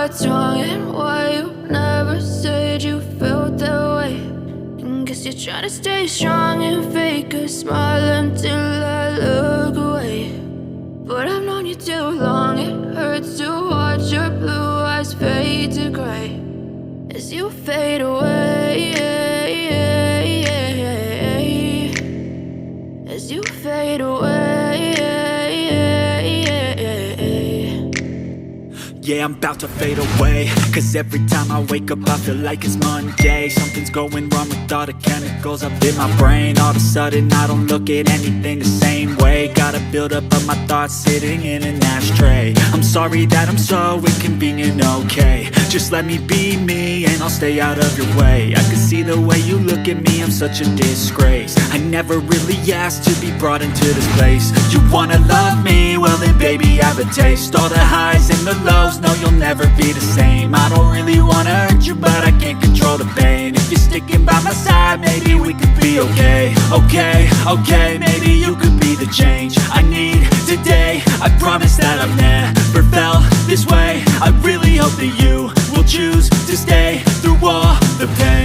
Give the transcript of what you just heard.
what's wrong and why you never said you felt that way. And guess you're trying to stay strong and fake a smile until I look away. But I've known you too long, it hurts to watch your blue eyes fade to gray as you fade away, as you fade away. Yeah, I'm about to fade away, cause every time I wake up I feel like it's Monday. Something's going wrong with all the chemicals up in my brain. All of a sudden I don't look at anything the same way. Gotta build up of my thoughts sitting in an ashtray. I'm sorry that I'm so inconvenient, okay. Just let me be me and I'll stay out of your way. I can see the way you look at me, I'm such a disgrace. I never really asked to be brought into this place. You wanna love me? Well then baby have a taste. All the highs and the lows, no, you'll never be the same. I don't really wanna hurt you, but I can't control the pain. If you're sticking by my side, maybe we could be okay. Okay, maybe you could be the change I need today. I promise that I've never felt this way. I really hope that you will choose to stay through all the pain.